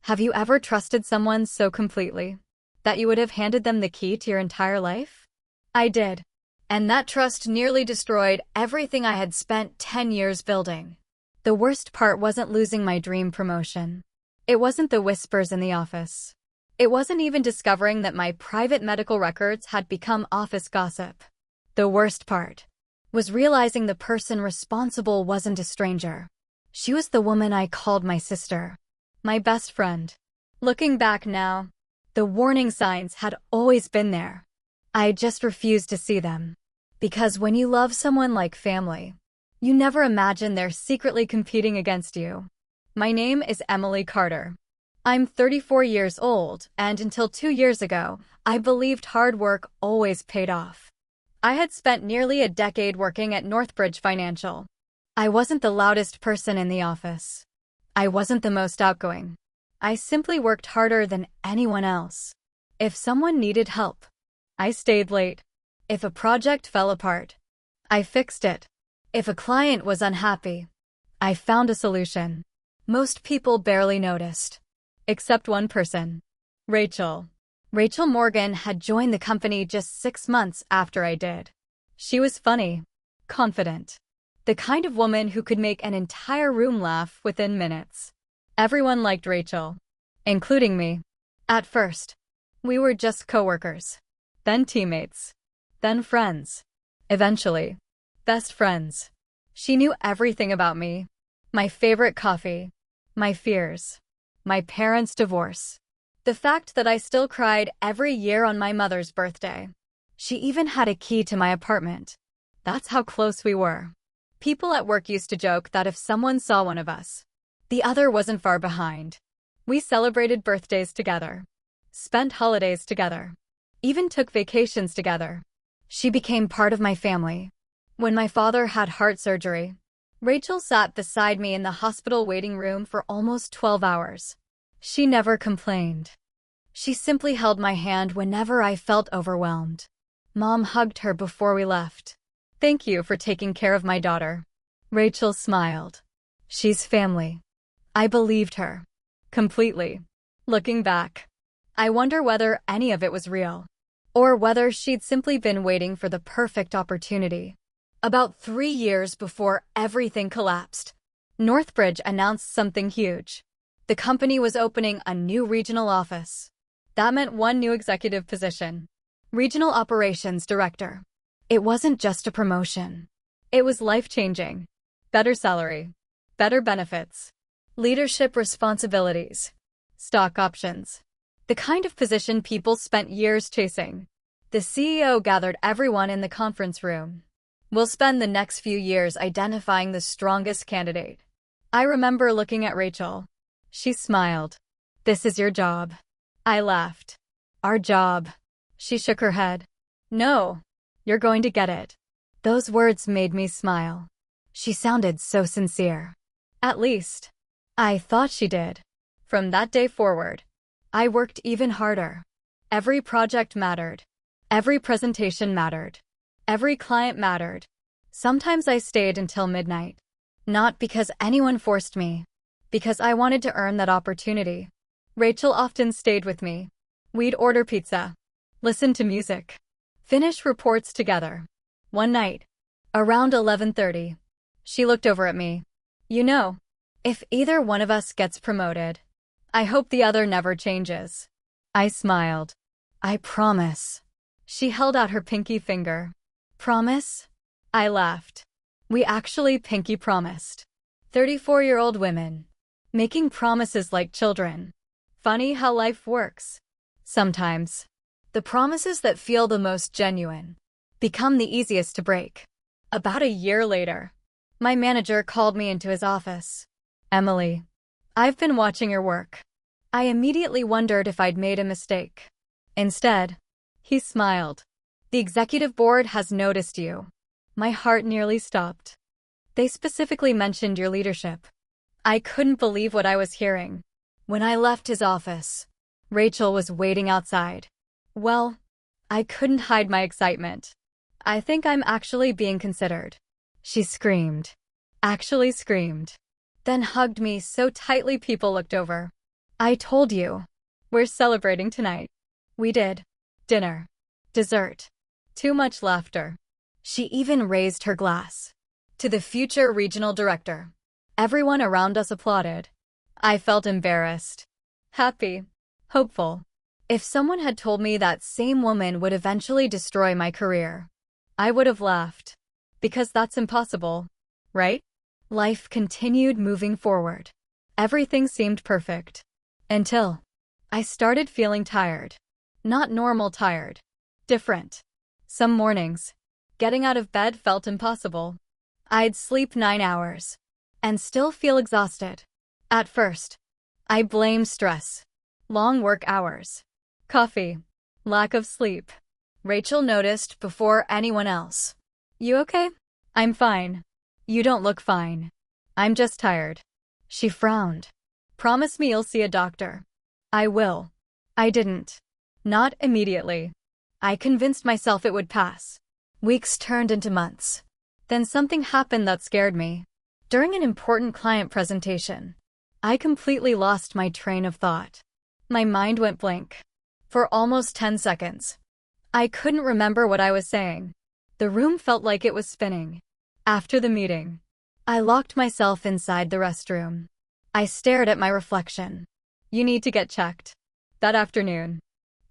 Have you ever trusted someone so completely that you would have handed them the key to your entire life? I did. And that trust nearly destroyed everything I had spent 10 years building. The worst part wasn't losing my dream promotion. It wasn't the whispers in the office. It wasn't even discovering that my private medical records had become office gossip. The worst part was realizing the person responsible wasn't a stranger. She was the woman I called my sister, my best friend. Looking back now, the warning signs had always been there. I just refused to see them. Because when you love someone like family, you never imagine they're secretly competing against you. My name is Emily Carter. I'm 34 years old, and until 2 years ago, I believed hard work always paid off. I had spent nearly a decade working at Northbridge Financial. I wasn't the loudest person in the office. I wasn't the most outgoing. I simply worked harder than anyone else. If someone needed help, I stayed late. If a project fell apart, I fixed it. If a client was unhappy, I found a solution. Most people barely noticed. Except one person. Rachel. Rachel Morgan had joined the company just 6 months after I did. She was funny, confident, the kind of woman who could make an entire room laugh within minutes. Everyone liked Rachel, including me. At first, we were just coworkers, then teammates, then friends, eventually, best friends. She knew everything about me, my favorite coffee, my fears, my parents' divorce, the fact that I still cried every year on my mother's birthday. She even had a key to my apartment. That's how close we were. People at work used to joke that if someone saw one of us, the other wasn't far behind. We celebrated birthdays together, spent holidays together, even took vacations together. She became part of my family. When my father had heart surgery, Rachel sat beside me in the hospital waiting room for almost 12 hours. She never complained. She simply held my hand whenever I felt overwhelmed. Mom hugged her before we left. "Thank you for taking care of my daughter." Rachel smiled. She's family. I believed her. Completely. Looking back, I wonder whether any of it was real, or whether she'd simply been waiting for the perfect opportunity. About 3 years before everything collapsed, Northbridge announced something huge. The company was opening a new regional office. That meant one new executive position, Regional Operations Director. It wasn't just a promotion. It was life-changing. Better salary, better benefits, leadership responsibilities, stock options. The kind of position people spent years chasing. The CEO gathered everyone in the conference room. "We'll spend the next few years identifying the strongest candidate." I remember looking at Rachel. She smiled. "This is your job." I laughed. "Our job." She shook her head. "No, you're going to get it." Those words made me smile. She sounded so sincere. At least, I thought she did. From that day forward, I worked even harder. Every project mattered. Every presentation mattered. Every client mattered. Sometimes I stayed until midnight. Not because anyone forced me, because I wanted to earn that opportunity. Rachel often stayed with me. We'd order pizza, listen to music, finish reports together. One night, around 11:30, she looked over at me. "You know, if either one of us gets promoted, I hope the other never changes." I smiled. "I promise." She held out her pinky finger. "Promise?" I laughed. We actually pinky promised. 34-year-old women, making promises like children. Funny how life works. Sometimes, the promises that feel the most genuine become the easiest to break. About a year later, my manager called me into his office. "Emily, I've been watching your work." I immediately wondered if I'd made a mistake. Instead, he smiled. "The executive board has noticed you." My heart nearly stopped. They specifically mentioned your leadership. I couldn't believe what I was hearing. When I left his office, Rachel was waiting outside. Well, I couldn't hide my excitement. "I think I'm actually being considered," she screamed. Actually screamed. Then hugged me so tightly people looked over. I told you. We're celebrating tonight. We did. Dinner. Dessert. Too much laughter. She even raised her glass. To the future regional director. Everyone around us applauded. I felt embarrassed. Happy. Hopeful. If someone had told me that same woman would eventually destroy my career, I would have laughed. Because that's impossible, right? Life continued moving forward. Everything seemed perfect. Until I started feeling tired. Not normal tired. Different. Some mornings, getting out of bed felt impossible. I'd sleep 9 hours and still feel exhausted. At first, I blamed stress, long work hours, coffee, lack of sleep. Rachel noticed before anyone else. You okay? I'm fine. You don't look fine. I'm just tired. She frowned. Promise me you'll see a doctor. I will. I didn't. Not immediately. I convinced myself it would pass. Weeks turned into months. Then something happened that scared me. During an important client presentation, I completely lost my train of thought. My mind went blank. For almost 10 seconds. I couldn't remember what I was saying. The room felt like it was spinning. After the meeting, I locked myself inside the restroom. I stared at my reflection. You need to get checked. That afternoon,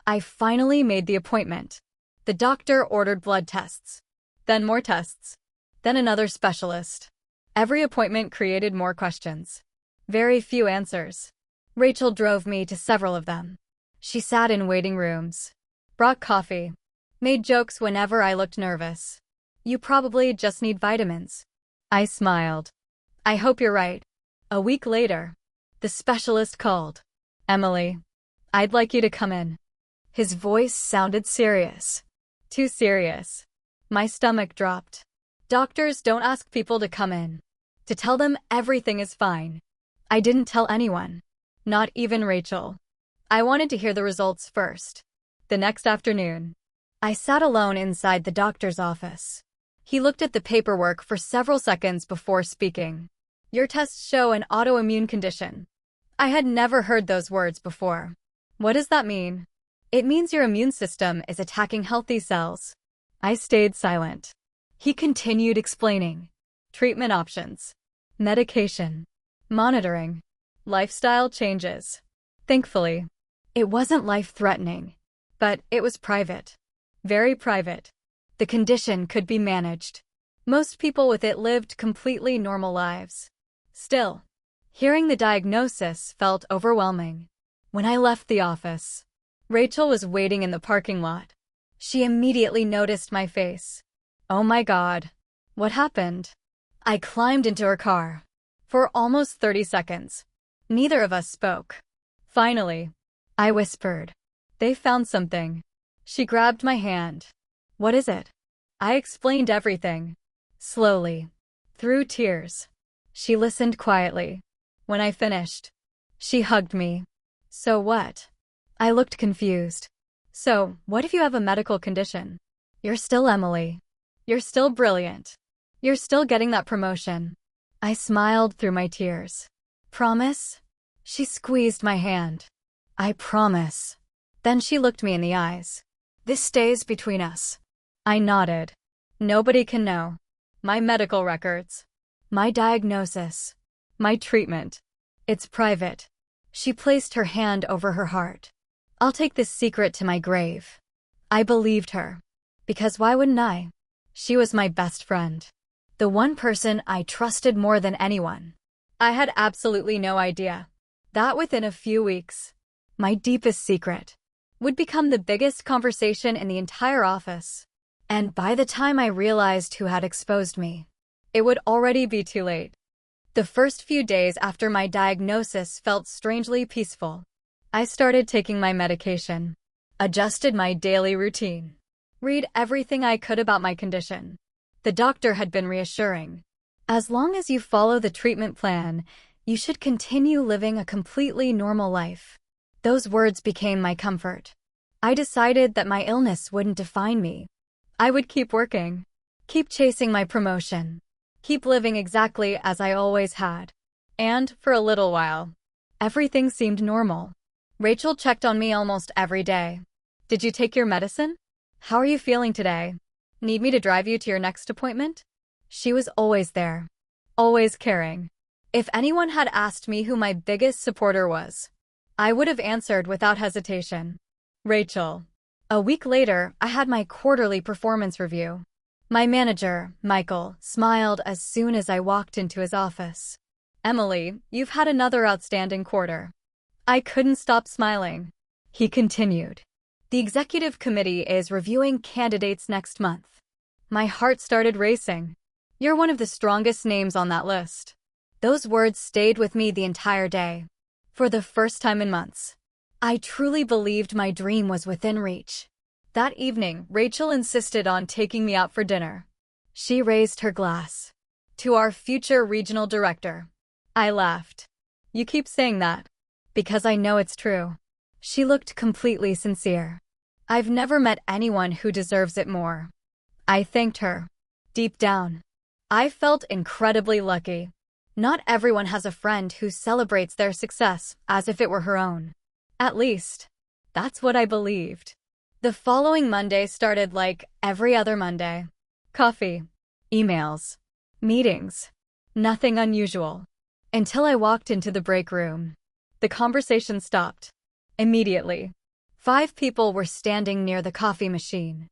I finally made the appointment. The doctor ordered blood tests. Then more tests. Then another specialist. Every appointment created more questions. Very few answers. Rachel drove me to several of them. She sat in waiting rooms, brought coffee, made jokes whenever I looked nervous. You probably just need vitamins. I smiled. I hope you're right. A week later, the specialist called. Emily, I'd like you to come in. His voice sounded serious. Too serious. My stomach dropped. Doctors don't ask people to come in. To tell them everything is fine. I didn't tell anyone. Not even Rachel. I wanted to hear the results first. The next afternoon, I sat alone inside the doctor's office. He looked at the paperwork for several seconds before speaking. Your tests show an autoimmune condition. I had never heard those words before. What does that mean? It means your immune system is attacking healthy cells. I stayed silent. He continued explaining. Treatment options. Medication. Monitoring. Lifestyle changes. Thankfully, it wasn't life-threatening. But it was private. Very private. The condition could be managed. Most people with it lived completely normal lives. Still, hearing the diagnosis felt overwhelming. When I left the office, Rachel was waiting in the parking lot. She immediately noticed my face. Oh my God. What happened? I climbed into her car. For almost 30 seconds, neither of us spoke. Finally, I whispered. They found something. She grabbed my hand. What is it? I explained everything. Slowly. Through tears. She listened quietly. When I finished, she hugged me. So what? I looked confused. So, what if you have a medical condition? You're still Emily. You're still brilliant. You're still getting that promotion. I smiled through my tears. Promise? She squeezed my hand. I promise. Then she looked me in the eyes. This stays between us. I nodded. Nobody can know. My medical records. My diagnosis. My treatment. It's private. She placed her hand over her heart. I'll take this secret to my grave. I believed her. Because why wouldn't I? She was my best friend. The one person I trusted more than anyone. I had absolutely no idea that within a few weeks, my deepest secret would become the biggest conversation in the entire office. And by the time I realized who had exposed me, it would already be too late. The first few days after my diagnosis felt strangely peaceful. I started taking my medication, adjusted my daily routine, read everything I could about my condition. The doctor had been reassuring. As long as you follow the treatment plan, you should continue living a completely normal life. Those words became my comfort. I decided that my illness wouldn't define me. I would keep working, keep chasing my promotion, keep living exactly as I always had. And, for a little while, Everything seemed normal. Rachel checked on me almost every day. Did you take your medicine? How are you feeling today? Need me to drive you to your next appointment? She was always there. Always caring. If anyone had asked me who my biggest supporter was, I would have answered without hesitation. Rachel. A week later, I had my quarterly performance review. My manager, Michael, smiled as soon as I walked into his office. Emily, you've had another outstanding quarter. I couldn't stop smiling. He continued. The executive committee is reviewing candidates next month. My heart started racing. You're one of the strongest names on that list. Those words stayed with me the entire day. For the first time in months, I truly believed my dream was within reach. That evening, Rachel insisted on taking me out for dinner. She raised her glass. To our future regional director. I laughed. You keep saying that. Because I know it's true. She looked completely sincere. I've never met anyone who deserves it more. I thanked her. Deep down, I felt incredibly lucky. Not everyone has a friend who celebrates their success as if it were her own. At least, that's what I believed. The following Monday started like every other Monday. Coffee, emails, meetings, nothing unusual. Until I walked into the break room. The conversation stopped. Immediately. 5 people were standing near the coffee machine.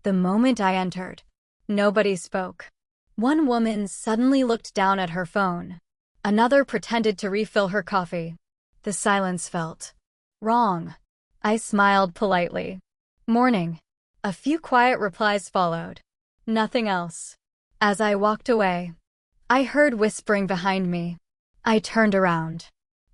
The moment I entered, nobody spoke. One woman suddenly looked down at her phone. Another pretended to refill her coffee. The silence felt wrong. I smiled politely. Morning. A few quiet replies followed. Nothing else. As I walked away, I heard whispering behind me. I turned around.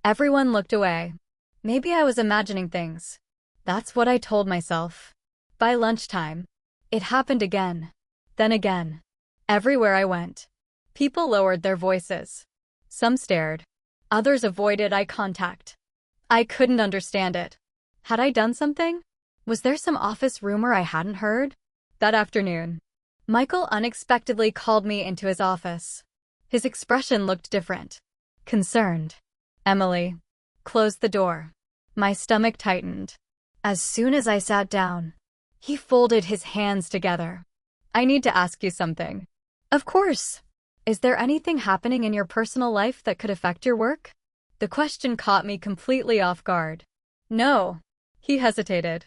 Everyone looked away. Maybe I was imagining things. That's what I told myself. By lunchtime, it happened again. Then again. Everywhere I went, people lowered their voices. Some stared. Others avoided eye contact. I couldn't understand it. Had I done something? Was there some office rumor I hadn't heard? That afternoon, Michael unexpectedly called me into his office. His expression looked different. Concerned. Emily. Closed the door. My stomach tightened. As soon as I sat down, he folded his hands together. I need to ask you something. Of course. Is there anything happening in your personal life that could affect your work? The question caught me completely off guard. No. He hesitated.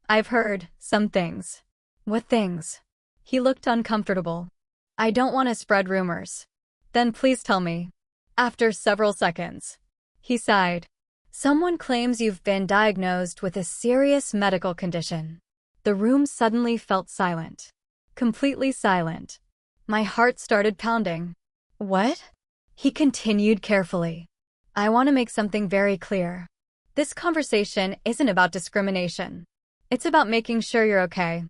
I've heard some things. What things? He looked uncomfortable. I don't want to spread rumors. Then please tell me. After several seconds, he sighed. Someone claims you've been diagnosed with a serious medical condition. The room suddenly felt silent. Completely silent. My heart started pounding. What? He continued carefully. I want to make something very clear. This conversation isn't about discrimination. It's about making sure you're okay.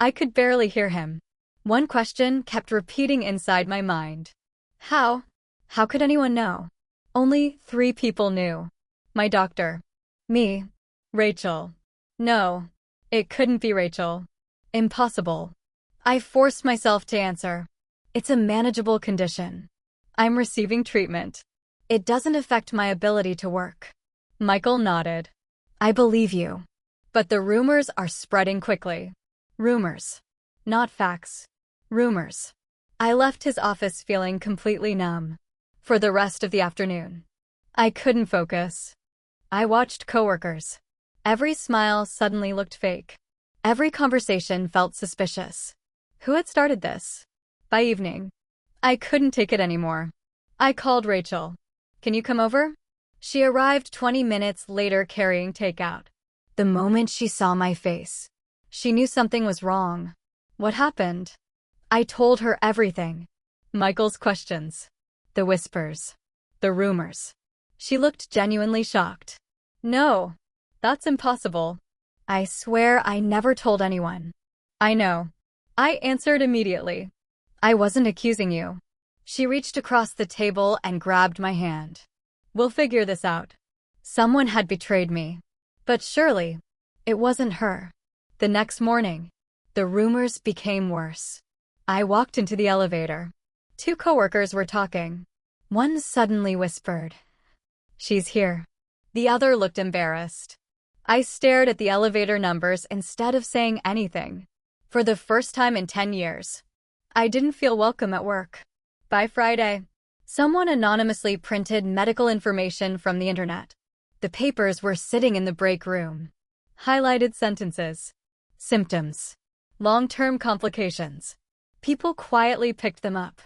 I could barely hear him. One question kept repeating inside my mind. How? How could anyone know? Only 3 people knew. My doctor. Me. Rachel. No. It couldn't be Rachel. Impossible. I forced myself to answer. It's a manageable condition. I'm receiving treatment. It doesn't affect my ability to work. Michael nodded. I believe you. But the rumors are spreading quickly. Rumors. Not facts. Rumors. I left his office feeling completely numb. For the rest of the afternoon, I couldn't focus. I watched coworkers. Every smile suddenly looked fake. Every conversation felt suspicious. Who had started this? By evening, I couldn't take it anymore. I called Rachel. Can you come over? She arrived 20 minutes later carrying takeout. The moment she saw my face, she knew something was wrong. What happened? I told her everything. Michael's questions. The whispers. The rumors. She looked genuinely shocked. No, that's impossible. I swear I never told anyone. I know. I answered immediately. I wasn't accusing you. She reached across the table and grabbed my hand. We'll figure this out. Someone had betrayed me. But surely, it wasn't her. The next morning, the rumors became worse. I walked into the elevator. 2 coworkers were talking. One suddenly whispered, "She's here." The other looked embarrassed. I stared at the elevator numbers instead of saying anything. For the first time in 10 years, I didn't feel welcome at work. By Friday, someone anonymously printed medical information from the internet. The papers were sitting in the break room. Highlighted sentences. Symptoms. Long-term complications. People quietly picked them up,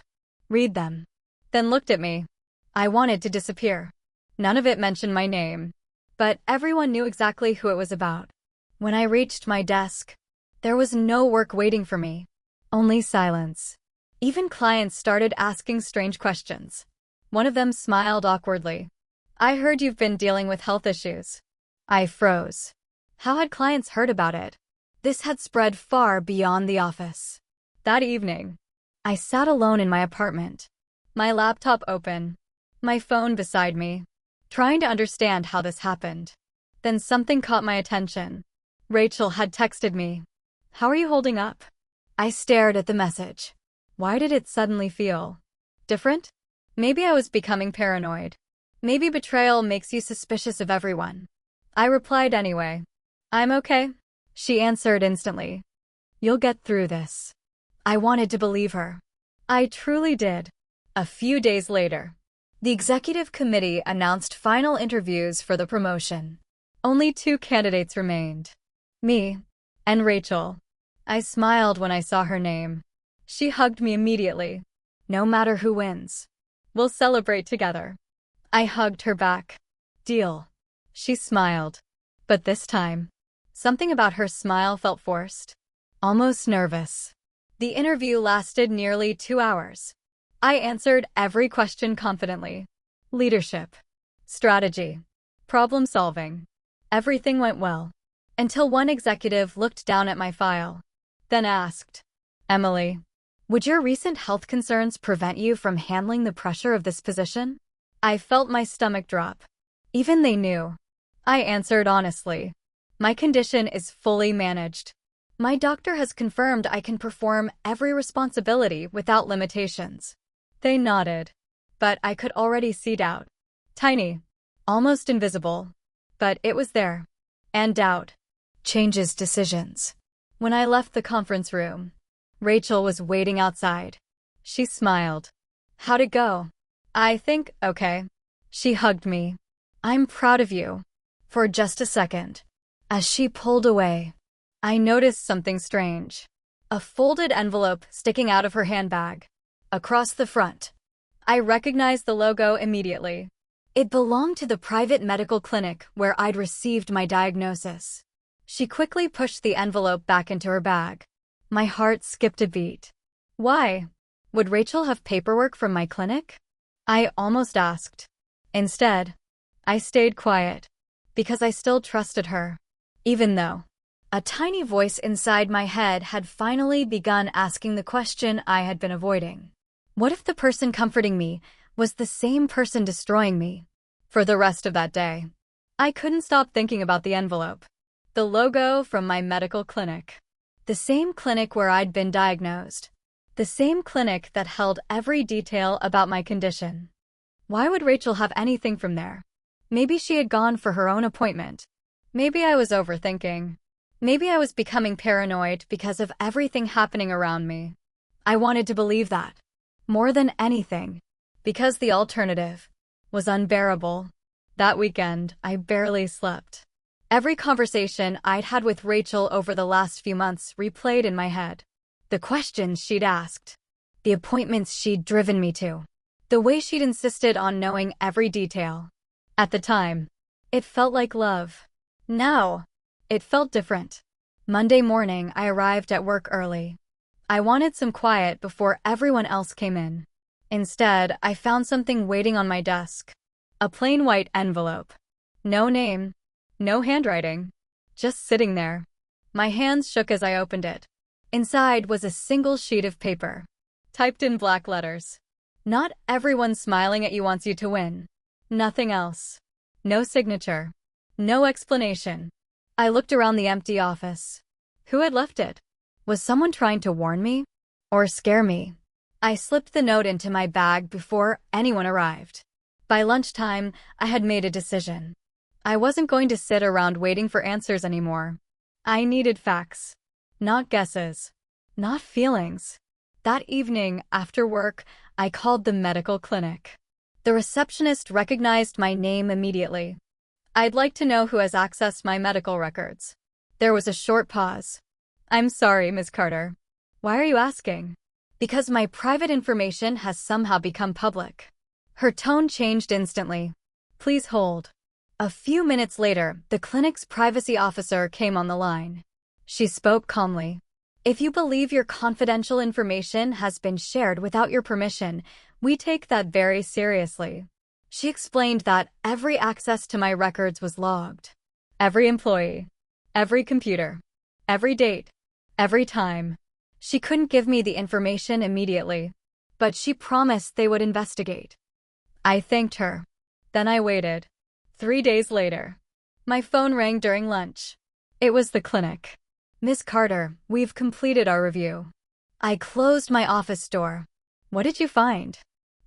read them, then looked at me. I wanted to disappear. None of it mentioned my name, but everyone knew exactly who it was about. When I reached my desk, there was no work waiting for me, only silence. Even clients started asking strange questions. One of them smiled awkwardly. "I heard you've been dealing with health issues." I froze. How had clients heard about it? This had spread far beyond the office. That evening, I sat alone in my apartment, my laptop open, my phone beside me, trying to understand how this happened. Then something caught my attention. Rachel had texted me. "How are you holding up?" I stared at the message. Why did it suddenly feel different? Maybe I was becoming paranoid. Maybe betrayal makes you suspicious of everyone. I replied anyway. "I'm okay." She answered instantly. "You'll get through this." I wanted to believe her. I truly did. A few days later, the executive committee announced final interviews for the promotion. Only 2 candidates remained. Me and Rachel. I smiled when I saw her name. She hugged me immediately. "No matter who wins, we'll celebrate together." I hugged her back. "Deal." She smiled. But this time, something about her smile felt forced, almost nervous. The interview lasted nearly 2 hours. I answered every question confidently. Leadership, strategy, problem solving. Everything went well, until one executive looked down at my file, then asked, "Emily, would your recent health concerns prevent you from handling the pressure of this position?" I felt my stomach drop. Even they knew. I answered honestly. "My condition is fully managed. My doctor has confirmed I can perform every responsibility without limitations." They nodded, but I could already see doubt. Tiny, almost invisible, but it was there. And doubt changes decisions. When I left the conference room, Rachel was waiting outside. She smiled. "How'd it go?" "I think okay." She hugged me. "I'm proud of you." For just a second, as she pulled away, I noticed something strange. A folded envelope sticking out of her handbag, across the front. I recognized the logo immediately. It belonged to the private medical clinic where I'd received my diagnosis. She quickly pushed the envelope back into her bag. My heart skipped a beat. Why? Would Rachel have paperwork from my clinic? I almost asked. Instead, I stayed quiet, because I still trusted her, even though a tiny voice inside my head had finally begun asking the question I had been avoiding. What if the person comforting me was the same person destroying me? For the rest of that day, I couldn't stop thinking about the envelope. The logo from my medical clinic. The same clinic where I'd been diagnosed. The same clinic that held every detail about my condition. Why would Rachel have anything from there? Maybe she had gone for her own appointment. Maybe I was overthinking. Maybe I was becoming paranoid because of everything happening around me. I wanted to believe that, more than anything, because the alternative was unbearable. That weekend, I barely slept. Every conversation I'd had with Rachel over the last few months replayed in my head. The questions she'd asked, the appointments she'd driven me to, the way she'd insisted on knowing every detail. At the time, it felt like love. Now, it felt different. Monday morning, I arrived at work early. I wanted some quiet before everyone else came in. Instead, I found something waiting on my desk. A plain white envelope. No name, no handwriting, just sitting there. My hands shook as I opened it. Inside was a single sheet of paper, typed in black letters. Not everyone smiling at you wants you to win. Nothing else. No signature. No explanation. I looked around the empty office. Who had left it? Was someone trying to warn me? Or scare me? I slipped the note into my bag before anyone arrived. By lunchtime, I had made a decision. I wasn't going to sit around waiting for answers anymore. I needed facts, not guesses, not feelings. That evening, after work, I called the medical clinic. The receptionist recognized my name immediately. "I'd like to know who has accessed my medical records." There was a short pause. "I'm sorry, Ms. Carter. Why are you asking?" "Because my private information has somehow become public." Her tone changed instantly. "Please hold." A few minutes later, the clinic's privacy officer came on the line. She spoke calmly. "If you believe your confidential information has been shared without your permission, we take that very seriously." She explained that every access to my records was logged. Every employee, every computer, every date, every time. She couldn't give me the information immediately, but she promised they would investigate. I thanked her. Then I waited. 3 days later, my phone rang during lunch. It was the clinic. "Miss Carter, we've completed our review." I closed my office door. "What did you find?"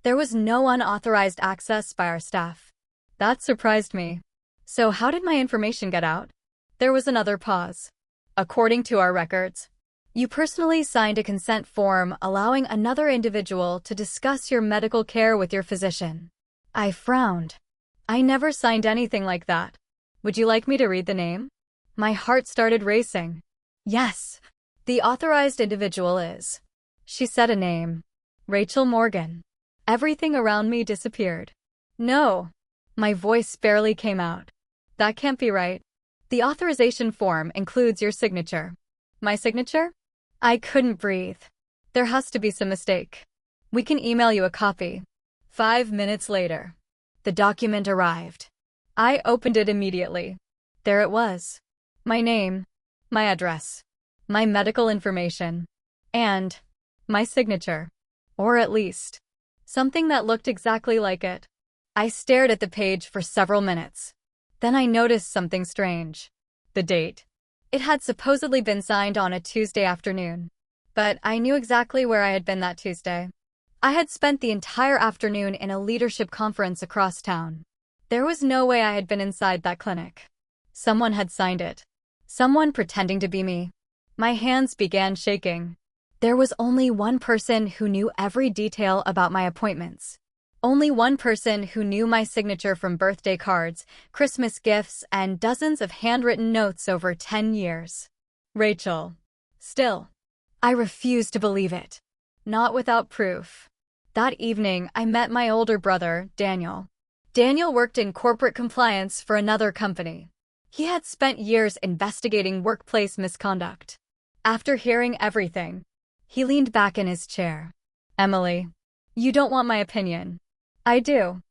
"There was no unauthorized access by our staff." That surprised me. "So how did my information get out?" There was another pause. "According to our records, you personally signed a consent form allowing another individual to discuss your medical care with your physician." I frowned. "I never signed anything like that. Would you like me to read the name?" My heart started racing. "Yes. The authorized individual is..." She said a name. "Rachel Morgan." Everything around me disappeared. "No." My voice barely came out. "That can't be right. The authorization form includes your signature." "My signature?" I couldn't breathe. "There has to be some mistake. We can email you a copy." 5 minutes later, the document arrived. I opened it immediately. There it was. My name, my address, my medical information, and my signature. Or at least, something that looked exactly like it. I stared at the page for several minutes. Then I noticed something strange. The date. It had supposedly been signed on a Tuesday afternoon. But I knew exactly where I had been that Tuesday. I had spent the entire afternoon in a leadership conference across town. There was no way I had been inside that clinic. Someone had signed it. Someone pretending to be me. My hands began shaking. There was only one person who knew every detail about my appointments. Only one person who knew my signature from birthday cards, Christmas gifts, and dozens of handwritten notes over 10 years. Rachel. Still, I refused to believe it. Not without proof. That evening, I met my older brother, Daniel. Daniel worked in corporate compliance for another company. He had spent years investigating workplace misconduct. After hearing everything, he leaned back in his chair. "Emily, you don't want my opinion." "I do."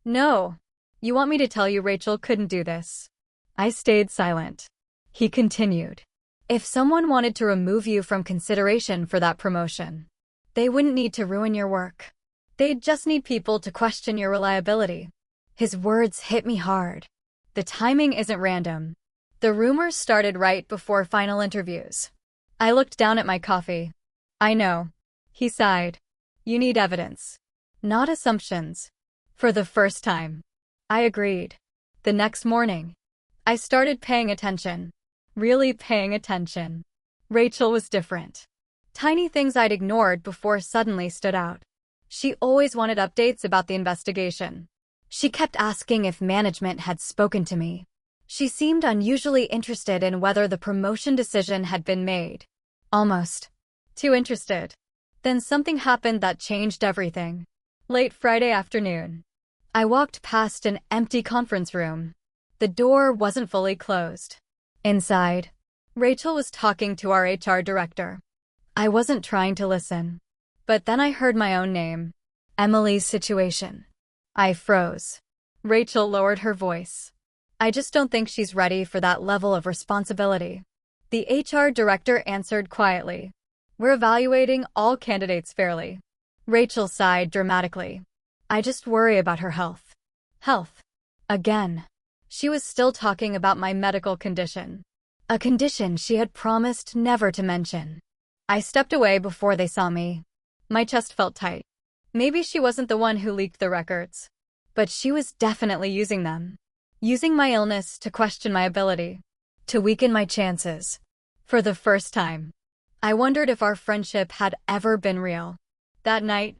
"No. You want me to tell you Rachel couldn't do this." I stayed silent. He continued. "If someone wanted to remove you from consideration for that promotion, they wouldn't need to ruin your work. They'd just need people to question your reliability." His words hit me hard. The timing isn't random. The rumors started right before final interviews. I looked down at my coffee. "I know." He sighed. "You need evidence, not assumptions." For the first time, I agreed. The next morning, I started paying attention. Really paying attention. Rachel was different. Tiny things I'd ignored before suddenly stood out. She always wanted updates about the investigation. She kept asking if management had spoken to me. She seemed unusually interested in whether the promotion decision had been made. Almost too interested. Then something happened that changed everything. Late Friday afternoon, I walked past an empty conference room. The door wasn't fully closed. Inside, Rachel was talking to our HR director. I wasn't trying to listen. But then I heard my own name. Emily's situation. I froze. Rachel lowered her voice. "I just don't think she's ready for that level of responsibility." The HR director answered quietly. "We're evaluating all candidates fairly." Rachel sighed dramatically. "I just worry about her health." Health. Again. She was still talking about my medical condition. A condition she had promised never to mention. I stepped away before they saw me. My chest felt tight. Maybe she wasn't the one who leaked the records, but she was definitely using them. using my illness to question my ability, to weaken my chances. For the first time, I wondered if our friendship had ever been real. That night,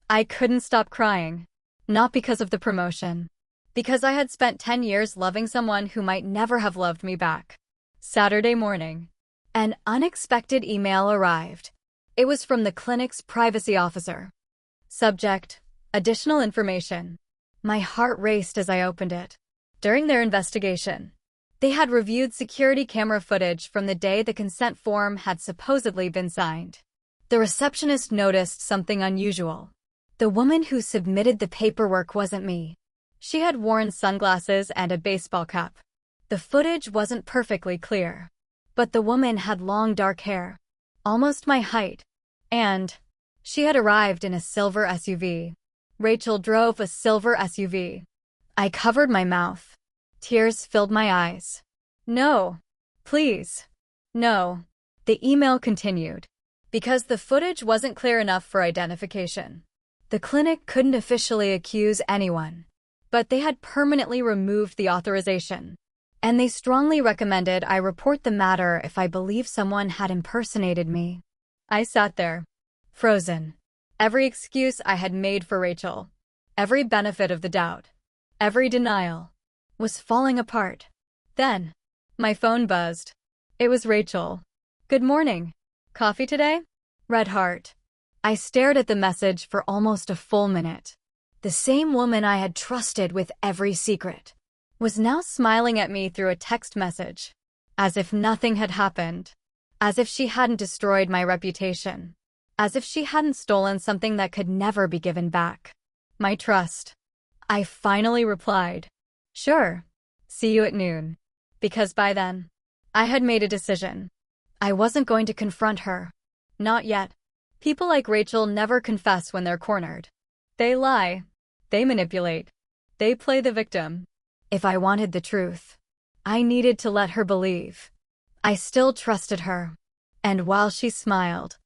I couldn't stop crying. Not because of the promotion. Because I had spent 10 years loving someone who might never have loved me back. Saturday morning, an unexpected email arrived. It was from the clinic's privacy officer. Subject: additional information. My heart raced as I opened it. During their investigation, they had reviewed security camera footage from the day the consent form had supposedly been signed. The receptionist noticed something unusual. The woman who submitted the paperwork wasn't me. She had worn sunglasses and a baseball cap. The footage wasn't perfectly clear, but the woman had long dark hair, almost my height, and she had arrived in a silver SUV. Rachel drove a silver SUV. I covered my mouth. Tears filled my eyes. No. Please. No. The email continued. Because the footage wasn't clear enough for identification, the clinic couldn't officially accuse anyone, but they had permanently removed the authorization, and they strongly recommended I report the matter if I believe someone had impersonated me. I sat there, frozen. Every excuse I had made for Rachel, every benefit of the doubt, every denial, was falling apart. Then, my phone buzzed. It was Rachel. Good morning. Coffee today? Red heart. I stared at the message for almost a full minute. The same woman I had trusted with every secret was now smiling at me through a text message, as if nothing had happened, as if she hadn't destroyed my reputation, as if she hadn't stolen something that could never be given back. My trust. I finally replied, "Sure. See you at noon." Because by then, I had made a decision. I wasn't going to confront her. Not yet. People like Rachel never confess when they're cornered. They lie. They manipulate. They play the victim. If I wanted the truth, I needed to let her believe. I still trusted her. And while she smiled,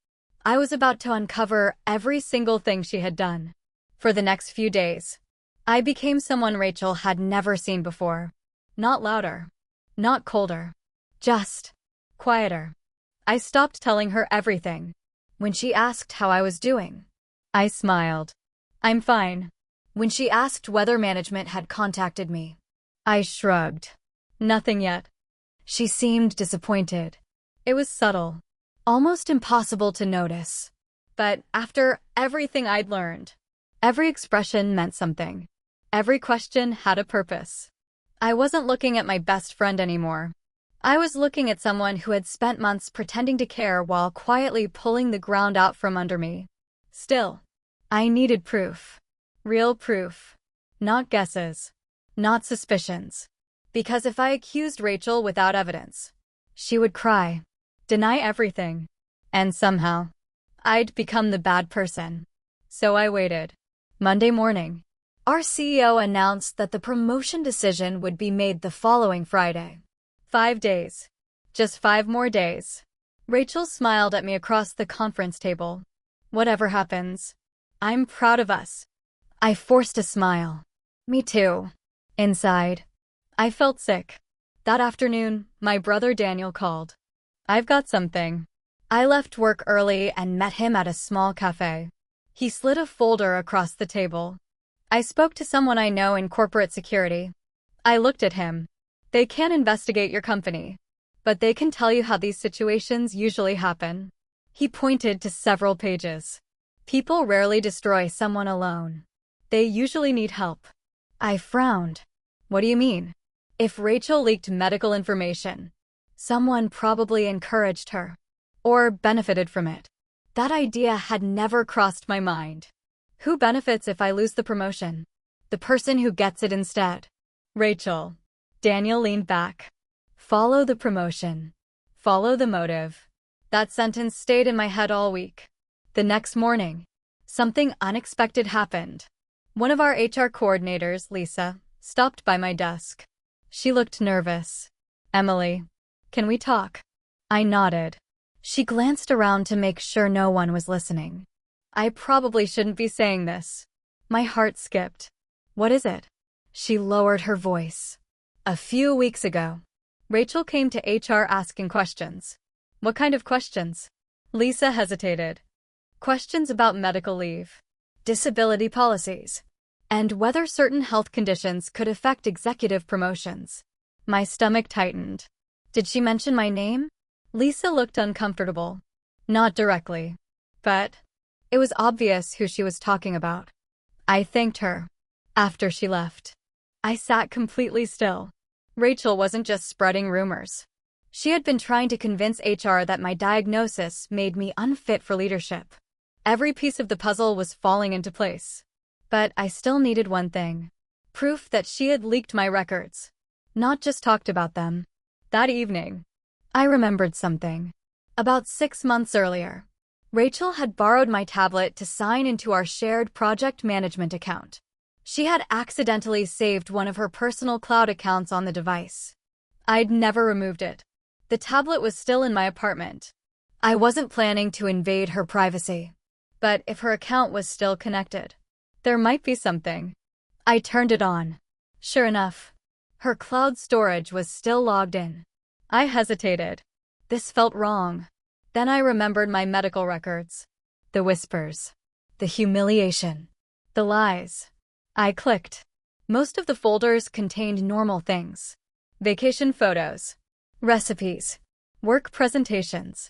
I was about to uncover every single thing she had done. For the next few days, I became someone Rachel had never seen before. Not louder. Not colder. Just quieter. I stopped telling her everything. When she asked how I was doing, I smiled. I'm fine. When she asked whether management had contacted me, I shrugged. Nothing yet. She seemed disappointed. It was subtle, almost impossible to notice. But after everything I'd learned, every expression meant something. Every question had a purpose. I wasn't looking at my best friend anymore. I was looking at someone who had spent months pretending to care while quietly pulling the ground out from under me. Still, I needed proof. Real proof. Not guesses. Not suspicions. Because if I accused Rachel without evidence, she would cry, deny everything, and somehow, I'd become the bad person. So I waited. Monday morning, our CEO announced that the promotion decision would be made the following Friday. 5 days. Just 5 more days. Rachel smiled at me across the conference table. Whatever happens, I'm proud of us. I forced a smile. Me too. Inside, I felt sick. That afternoon, my brother Daniel called. I've got something. I left work early and met him at a small cafe. He slid a folder across the table. I spoke to someone I know in corporate security. I looked at him. They can't investigate your company, but they can tell you how these situations usually happen. He pointed to several pages. People rarely destroy someone alone. They usually need help. I frowned. What do you mean? If Rachel leaked medical information, someone probably encouraged her, or benefited from it. That idea had never crossed my mind. Who benefits if I lose the promotion? The person who gets it instead. Rachel. Daniel leaned back. Follow the promotion. Follow the motive. That sentence stayed in my head all week. The next morning, something unexpected happened. One of our HR coordinators, Lisa, stopped by my desk. She looked nervous. Emily, can we talk? I nodded. She glanced around to make sure no one was listening. I probably shouldn't be saying this. My heart skipped. What is it? She lowered her voice. A few weeks ago, Rachel came to HR asking questions. What kind of questions? Lisa hesitated. Questions about medical leave, disability policies, and whether certain health conditions could affect executive promotions. My stomach tightened. Did she mention my name? Lisa looked uncomfortable. Not directly, but it was obvious who she was talking about. I thanked her. After she left, I sat completely still. Rachel wasn't just spreading rumors. She had been trying to convince HR that my diagnosis made me unfit for leadership. Every piece of the puzzle was falling into place. But I still needed one thing. Proof that she had leaked my records, not just talked about them. That evening, I remembered something. About 6 months earlier, Rachel had borrowed my tablet to sign into our shared project management account. She had accidentally saved one of her personal cloud accounts on the device. I'd never removed it. The tablet was still in my apartment. I wasn't planning to invade her privacy. But if her account was still connected, there might be something. I turned it on. Sure enough, her cloud storage was still logged in. I hesitated. This felt wrong. Then I remembered my medical records. The whispers. The humiliation. The lies. I clicked. Most of the folders contained normal things. Vacation photos. Recipes. Work presentations.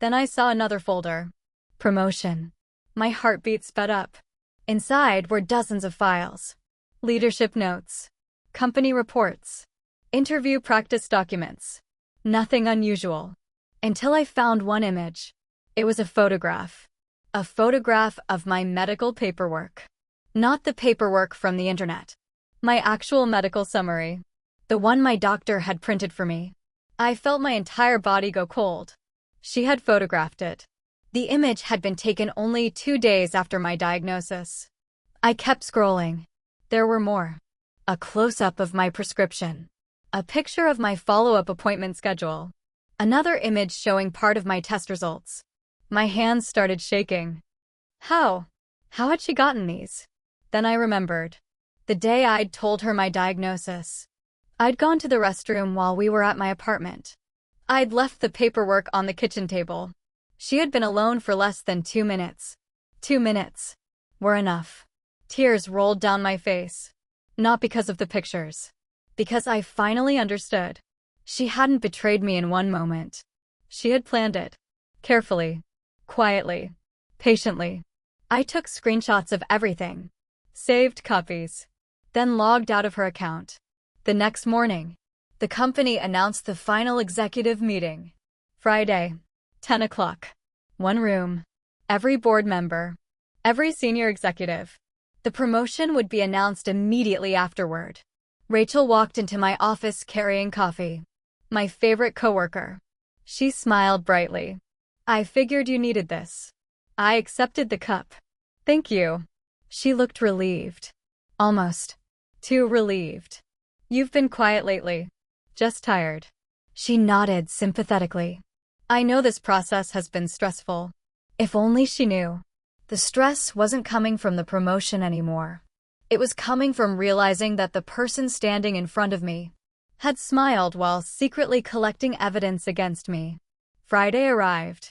Then I saw another folder. Promotion. My heartbeat sped up. Inside were dozens of files. Leadership notes. Company reports. Interview practice documents. Nothing unusual. Until I found one image. It was a photograph. A photograph of my medical paperwork. Not the paperwork from the internet. My actual medical summary. The one my doctor had printed for me. I felt my entire body go cold. She had photographed it. The image had been taken only 2 days after my diagnosis. I kept scrolling. There were more. A close-up of my prescription. A picture of my follow-up appointment schedule. Another image showing part of my test results. My hands started shaking. How? How had she gotten these? Then I remembered. The day I'd told her my diagnosis. I'd gone to the restroom while we were at my apartment. I'd left the paperwork on the kitchen table. She had been alone for less than 2 minutes. 2 minutes were enough. Tears rolled down my face. Not because of the pictures. Because I finally understood. She hadn't betrayed me in one moment. She had planned it. Carefully. Quietly. Patiently. I took screenshots of everything. Saved copies. Then logged out of her account. The next morning, the company announced the final executive meeting. Friday, 10 o'clock. One room. Every board member. Every senior executive. The promotion would be announced immediately afterward. Rachel walked into my office carrying coffee. My favorite coworker. She smiled brightly. I figured you needed this. I accepted the cup. Thank you. She looked relieved. Almost. Too relieved. You've been quiet lately. Just tired. She nodded sympathetically. I know this process has been stressful. If only she knew. The stress wasn't coming from the promotion anymore. It was coming from realizing that the person standing in front of me had smiled while secretly collecting evidence against me. Friday arrived.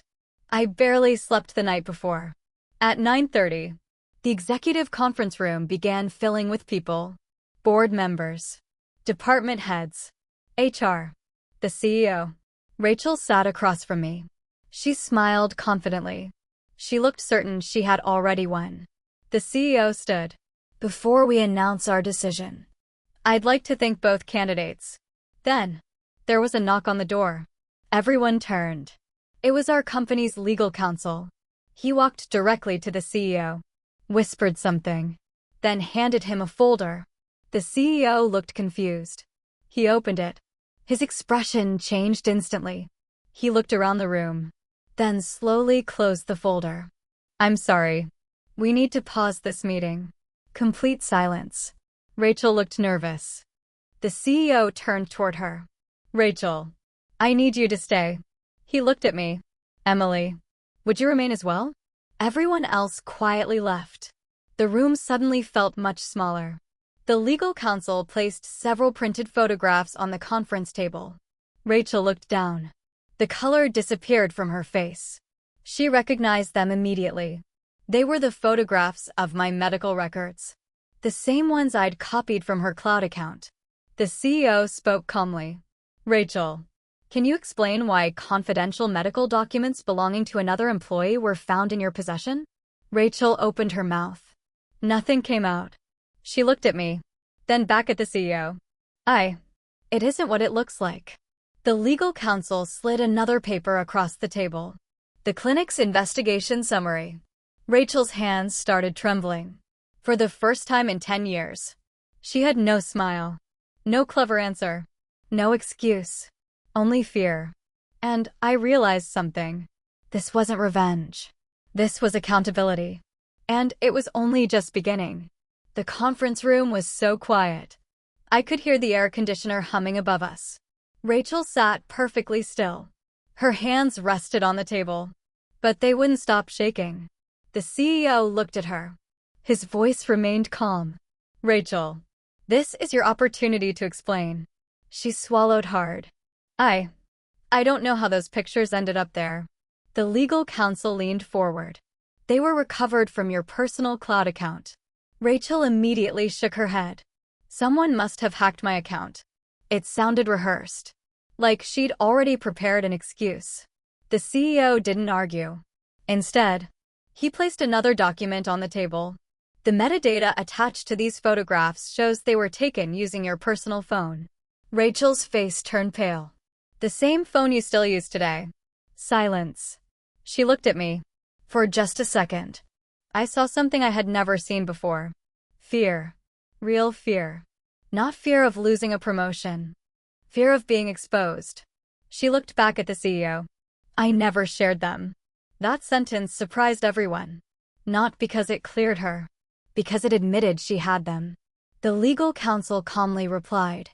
I barely slept the night before. At 9:30, the executive conference room began filling with people. Board members. Department heads. HR. The CEO. Rachel sat across from me. She smiled confidently. She looked certain she had already won. The CEO stood. Before we announce our decision, I'd like to thank both candidates. Then, there was a knock on the door. Everyone turned. It was our company's legal counsel. He walked directly to the CEO, whispered something, then handed him a folder. The CEO looked confused. He opened it. His expression changed instantly. He looked around the room, then slowly closed the folder. I'm sorry. We need to pause this meeting. Complete silence. Rachel looked nervous. The CEO turned toward her. Rachel, I need you to stay. He looked at me. Emily, would you remain as well? Everyone else quietly left. The room suddenly felt much smaller. The legal counsel placed several printed photographs on the conference table. Rachel looked down. The color disappeared from her face. She recognized them immediately. They were the photographs of my medical records. The same ones I'd copied from her cloud account. The CEO spoke calmly. Rachel, can you explain why confidential medical documents belonging to another employee were found in your possession? Rachel opened her mouth. Nothing came out. She looked at me, then back at the CEO. It isn't what it looks like. The legal counsel slid another paper across the table. The clinic's investigation summary. Rachel's hands started trembling. For the first time in 10 years. She had no smile. No clever answer. No excuse. Only fear. And I realized something. This wasn't revenge. This was accountability. And it was only just beginning. The conference room was so quiet. I could hear the air conditioner humming above us. Rachel sat perfectly still. Her hands rested on the table. But they wouldn't stop shaking. The CEO looked at her. His voice remained calm. Rachel, this is your opportunity to explain. She swallowed hard. I don't know how those pictures ended up there. The legal counsel leaned forward. They were recovered from your personal cloud account. Rachel immediately shook her head. Someone must have hacked my account. It sounded rehearsed. Like she'd already prepared an excuse. The CEO didn't argue. Instead, he placed another document on the table. The metadata attached to these photographs shows they were taken using your personal phone. Rachel's face turned pale. The same phone you still use today. Silence. She looked at me. For just a second. I saw something I had never seen before. Fear. Real fear. Not fear of losing a promotion. Fear of being exposed. She looked back at the CEO. I never shared them. That sentence surprised everyone. Not because it cleared her. Because it admitted she had them. The legal counsel calmly replied.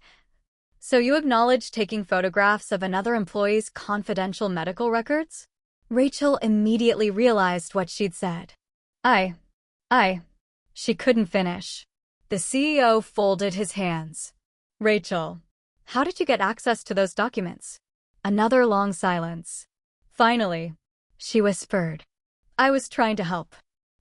So you acknowledge taking photographs of another employee's confidential medical records? Rachel immediately realized what she'd said. She couldn't finish. The CEO folded his hands. Rachel, how did you get access to those documents? Another long silence. Finally, she whispered. I was trying to help.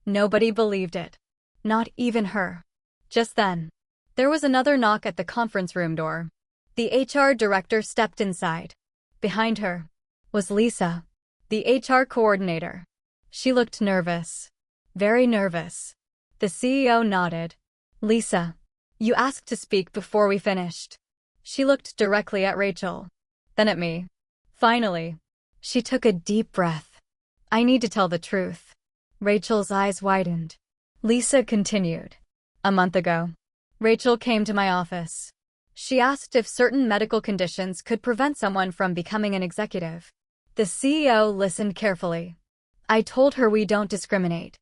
Nobody believed it. Not even her. Just then, there was another knock at the conference room door. The HR director stepped inside. Behind her was Lisa, the HR coordinator. She looked nervous. Very nervous. The CEO nodded. Lisa, you asked to speak before we finished. She looked directly at Rachel, then at me. Finally, she took a deep breath. I need to tell the truth. Rachel's eyes widened. Lisa continued. A month ago, Rachel came to my office. She asked if certain medical conditions could prevent someone from becoming an executive. The CEO listened carefully. I told her we don't discriminate.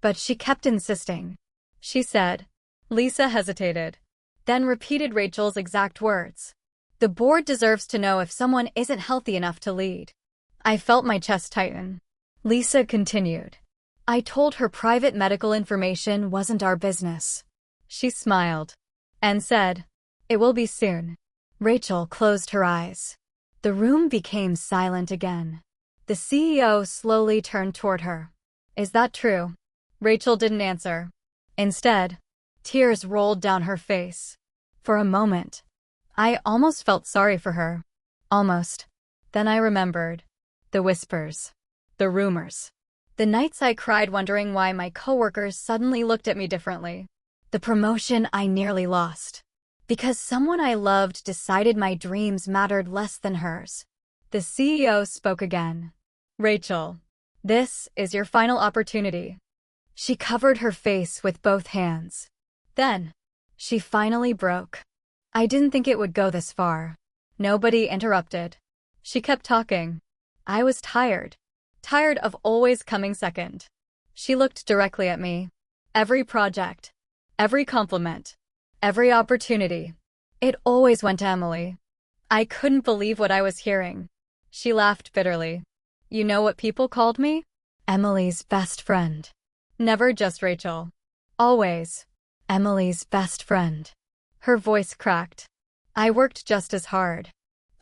But she kept insisting. She said. Lisa hesitated, then repeated Rachel's exact words. The board deserves to know if someone isn't healthy enough to lead. I felt my chest tighten. Lisa continued. I told her private medical information wasn't our business. She smiled and said, it will be soon. Rachel closed her eyes. The room became silent again. The CEO slowly turned toward her. Is that true? Rachel didn't answer. Instead, tears rolled down her face. For a moment, I almost felt sorry for her. Almost. Then I remembered. The whispers. The rumors. The nights I cried wondering why my coworkers suddenly looked at me differently. The promotion I nearly lost. Because someone I loved decided my dreams mattered less than hers. The CEO spoke again. Rachel, this is your final opportunity. She covered her face with both hands. Then, she finally broke. I didn't think it would go this far. Nobody interrupted. She kept talking. I was tired. Tired of always coming second. She looked directly at me. Every project. Every compliment. Every opportunity. It always went to Emily. I couldn't believe what I was hearing. She laughed bitterly. You know what people called me? Emily's best friend. Never just Rachel. Always. Emily's best friend. Her voice cracked. I worked just as hard.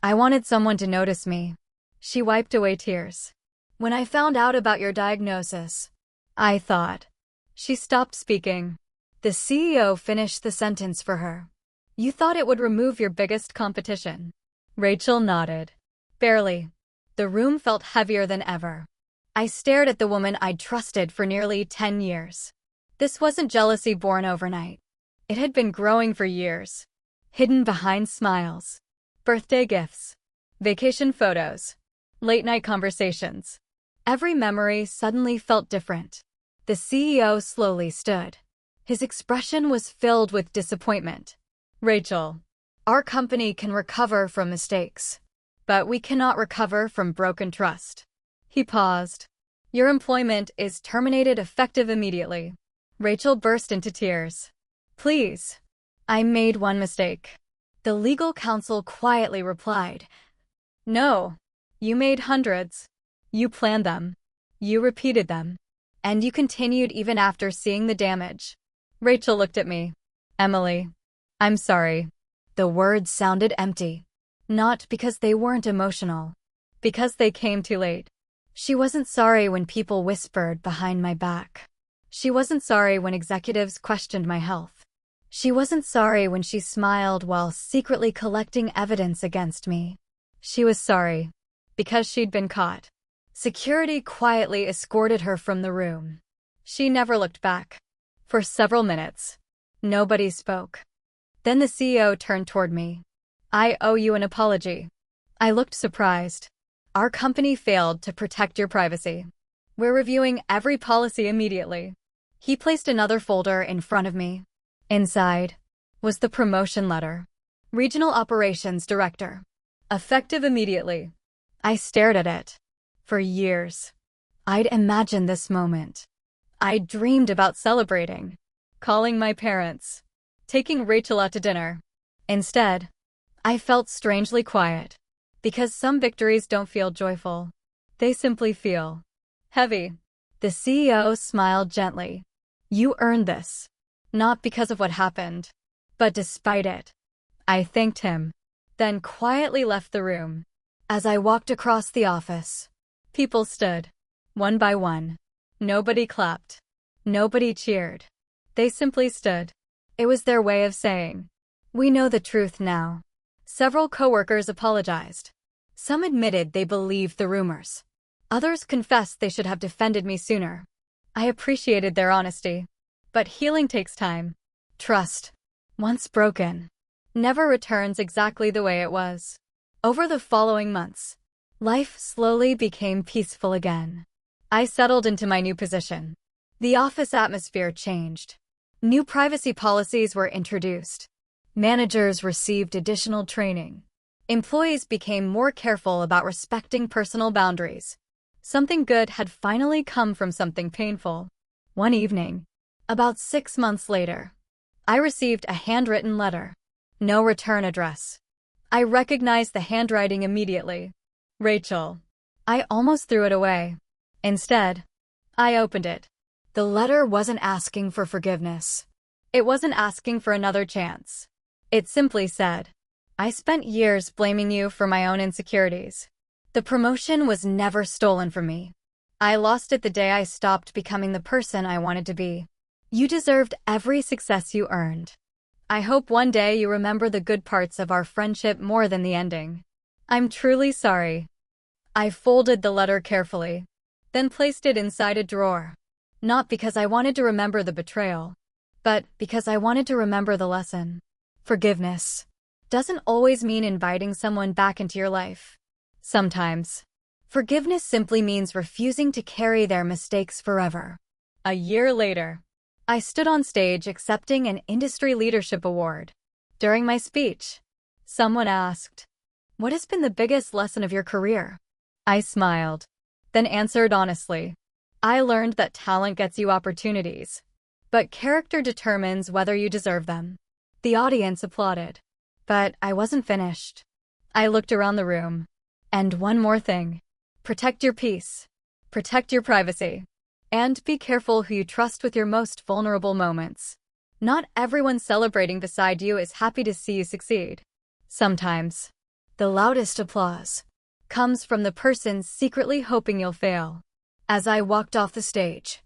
I wanted someone to notice me. She wiped away tears. When I found out about your diagnosis, I thought. She stopped speaking. The CEO finished the sentence for her. You thought it would remove your biggest competition. Rachel nodded. Barely. The room felt heavier than ever. I stared at the woman I'd trusted for nearly 10 years. This wasn't jealousy born overnight. It had been growing for years. Hidden behind smiles. Birthday gifts. Vacation photos. Late-night conversations. Every memory suddenly felt different. The CEO slowly stood. His expression was filled with disappointment. Rachel, our company can recover from mistakes, but we cannot recover from broken trust. He paused. Your employment is terminated effective immediately. Rachel burst into tears. Please. I made one mistake. The legal counsel quietly replied. No. You made hundreds. You planned them. You repeated them. And you continued even after seeing the damage. Rachel looked at me. Emily. I'm sorry. The words sounded empty. Not because they weren't emotional. Because they came too late. She wasn't sorry when people whispered behind my back. She wasn't sorry when executives questioned my health. She wasn't sorry when she smiled while secretly collecting evidence against me. She was sorry. Because she'd been caught. Security quietly escorted her from the room. She never looked back. For several minutes, nobody spoke. Then the CEO turned toward me. I owe you an apology. I looked surprised. Our company failed to protect your privacy. We're reviewing every policy immediately. He placed another folder in front of me. Inside was the promotion letter. Regional Operations Director. Effective immediately. I stared at it. For years, I'd imagined this moment. I dreamed about celebrating, calling my parents, taking Rachel out to dinner. Instead, I felt strangely quiet. Because some victories don't feel joyful. They simply feel heavy. The CEO smiled gently. You earned this. Not because of what happened, but despite it. I thanked him, then quietly left the room. As I walked across the office, people stood, one by one. Nobody clapped. Nobody cheered. They simply stood. It was their way of saying, we know the truth now. Several coworkers apologized. Some admitted they believed the rumors. Others confessed they should have defended me sooner. I appreciated their honesty. But healing takes time. Trust, once broken, never returns exactly the way it was. Over the following months, life slowly became peaceful again. I settled into my new position. The office atmosphere changed. New privacy policies were introduced. Managers received additional training. Employees became more careful about respecting personal boundaries. Something good had finally come from something painful. One evening, about 6 months later, I received a handwritten letter. No return address. I recognized the handwriting immediately. Rachel. I almost threw it away. Instead, I opened it. The letter wasn't asking for forgiveness. It wasn't asking for another chance. It simply said, I spent years blaming you for my own insecurities. The promotion was never stolen from me. I lost it the day I stopped becoming the person I wanted to be. You deserved every success you earned. I hope one day you remember the good parts of our friendship more than the ending. I'm truly sorry. I folded the letter carefully, then placed it inside a drawer. Not because I wanted to remember the betrayal, but because I wanted to remember the lesson. Forgiveness doesn't always mean inviting someone back into your life. Sometimes, forgiveness simply means refusing to carry their mistakes forever. A year later, I stood on stage accepting an industry leadership award. During my speech, someone asked, what has been the biggest lesson of your career? I smiled, then answered honestly. I learned that talent gets you opportunities, but character determines whether you deserve them. The audience applauded, but I wasn't finished. I looked around the room. And one more thing. Protect your peace. Protect your privacy. And be careful who you trust with your most vulnerable moments. Not everyone celebrating beside you is happy to see you succeed. Sometimes, the loudest applause comes from the person secretly hoping you'll fail. As I walked off the stage,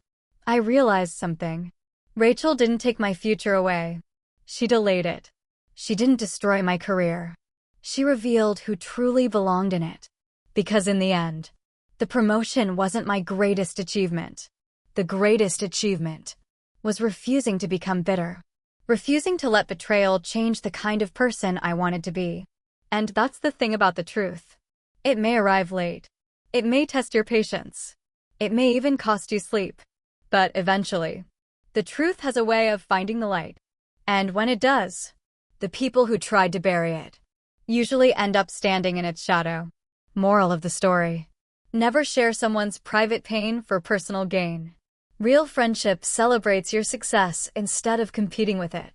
I realized something. Rachel didn't take my future away. She delayed it. She didn't destroy my career. She revealed who truly belonged in it. Because in the end, the promotion wasn't my greatest achievement. The greatest achievement was refusing to become bitter. Refusing to let betrayal change the kind of person I wanted to be. And that's the thing about the truth. It may arrive late. It may test your patience. It may even cost you sleep. But eventually, the truth has a way of finding the light. And when it does, the people who tried to bury it usually end up standing in its shadow. Moral of the story: never share someone's private pain for personal gain. Real friendship celebrates your success instead of competing with it.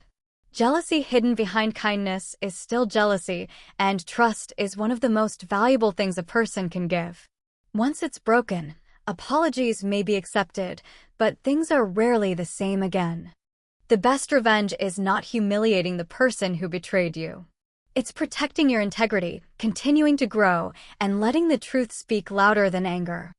Jealousy hidden behind kindness is still jealousy, and trust is one of the most valuable things a person can give. Once it's broken, apologies may be accepted, but things are rarely the same again. The best revenge is not humiliating the person who betrayed you. It's protecting your integrity, continuing to grow, and letting the truth speak louder than anger.